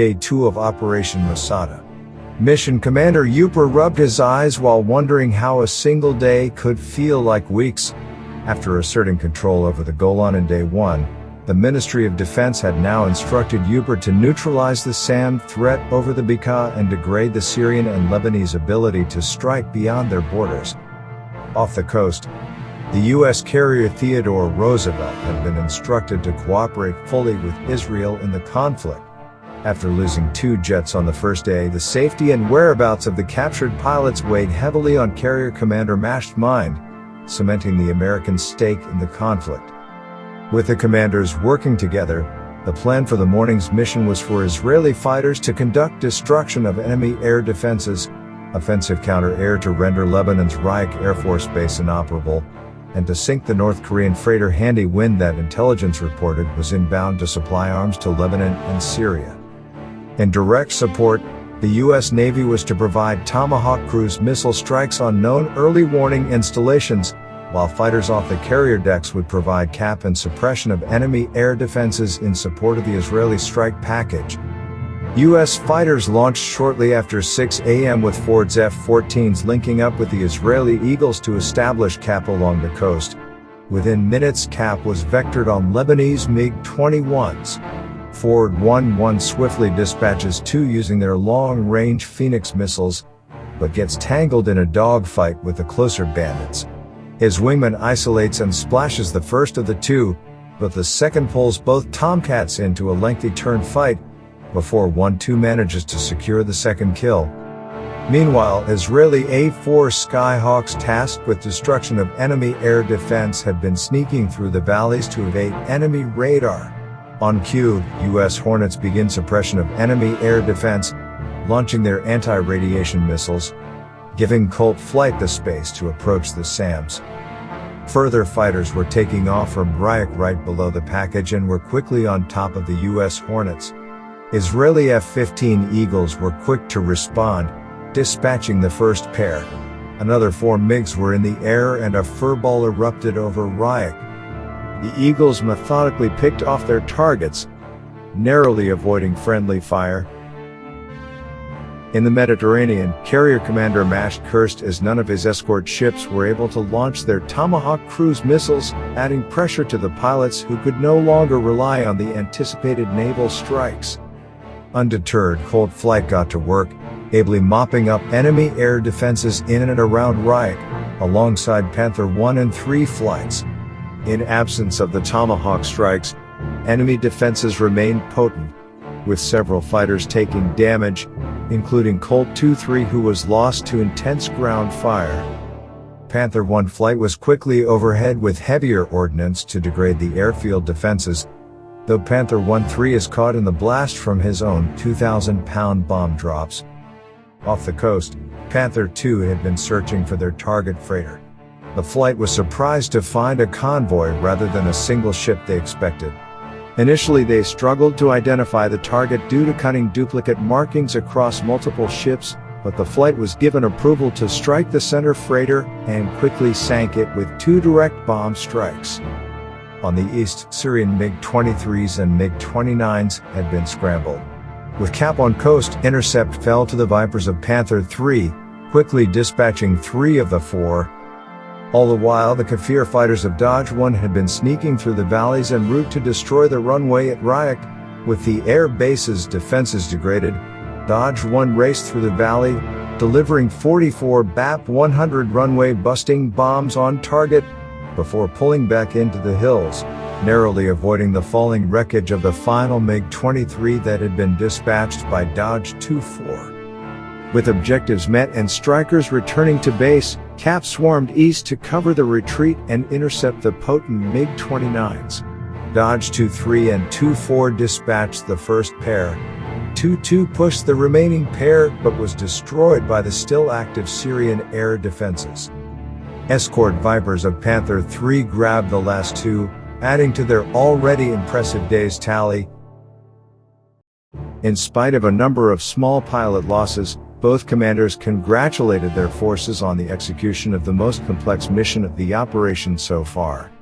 Day 2 of Operation Masada. Mission Commander Upper rubbed his eyes while wondering how a single day could feel like weeks. After asserting control over the Golan in Day 1, the Ministry of Defense had now instructed Upper to neutralize the SAM threat over the Bekaa and degrade the Syrian and Lebanese ability to strike beyond their borders. Off the coast, the U.S. carrier Theodore Roosevelt had been instructed to cooperate fully with Israel in the conflict. After losing 2 jets on the first day, the safety and whereabouts of the captured pilots weighed heavily on Carrier Commander Mash's mind, cementing the American stake in the conflict. With the commanders working together, the plan for the morning's mission was for Israeli fighters to conduct destruction of enemy air defenses, offensive counter-air to render Lebanon's Ryuk Air Force Base inoperable, and to sink the North Korean freighter Handy Wind that intelligence reported was inbound to supply arms to Lebanon and Syria. In direct support, the U.S. Navy was to provide Tomahawk cruise missile strikes on known early warning installations, while fighters off the carrier decks would provide cap and suppression of enemy air defenses in support of the Israeli strike package. U.S. fighters launched shortly after 6 a.m. with Ford's F-14s linking up with the Israeli Eagles to establish cap along the coast. Within minutes, cap was vectored on Lebanese MiG-21s. Ford 1-1 swiftly dispatches 2 using their long-range Phoenix missiles, but gets tangled in a dogfight with the closer bandits. His wingman isolates and splashes the first of the 2, but the second pulls both Tomcats into a lengthy turn fight, before 1-2 manages to secure the second kill. Meanwhile, Israeli A-4 Skyhawks tasked with destruction of enemy air defense had been sneaking through the valleys to evade enemy radar. On cue, U.S. Hornets begin suppression of enemy air defense, launching their anti-radiation missiles, giving Colt Flight the space to approach the SAMs. Further fighters were taking off from Ryuk right below the package and were quickly on top of the U.S. Hornets. Israeli F-15 Eagles were quick to respond, dispatching the first pair. Another 4 MiGs were in the air and a furball erupted over Ryuk. The Eagles methodically picked off their targets, narrowly avoiding friendly fire. In the Mediterranean, Carrier Commander Mash cursed as none of his escort ships were able to launch their Tomahawk cruise missiles, adding pressure to the pilots who could no longer rely on the anticipated naval strikes. Undeterred, Colt Flight got to work, ably mopping up enemy air defenses in and around Ryuk, alongside Panther 1 and 3 flights. In absence of the Tomahawk strikes, enemy defenses remained potent, with several fighters taking damage, including Colt 2-3 who was lost to intense ground fire. Panther 1 flight was quickly overhead with heavier ordnance to degrade the airfield defenses, though Panther 1-3 is caught in the blast from his own 2,000-pound bomb drops. Off the coast, Panther 2 had been searching for their target freighter. The flight was surprised to find a convoy rather than a single ship they expected. Initially they struggled to identify the target due to cutting duplicate markings across multiple ships, but the flight was given approval to strike the center freighter and quickly sank it with 2 direct bomb strikes. On the east, Syrian MiG-23s and MiG-29s had been scrambled. With cap on coast, intercept fell to the Vipers of Panther 3, quickly dispatching 3 of the 4. All the while, the Kafir fighters of Dodge 1 had been sneaking through the valleys en route to destroy the runway at Ryuk. With the air base's defenses degraded, Dodge 1 raced through the valley, delivering 44 BAP-100 runway-busting bombs on target, before pulling back into the hills, narrowly avoiding the falling wreckage of the final MiG-23 that had been dispatched by Dodge 2-4. With objectives met and strikers returning to base, Cap swarmed east to cover the retreat and intercept the potent MiG-29s. Dodge 2-3 and 2-4 dispatched the first pair. 2-2 pushed the remaining pair but was destroyed by the still active Syrian air defenses. Escort Vipers of Panther 3 grabbed the last 2, adding to their already impressive day's tally. In spite of a number of small pilot losses, both commanders congratulated their forces on the execution of the most complex mission of the operation so far.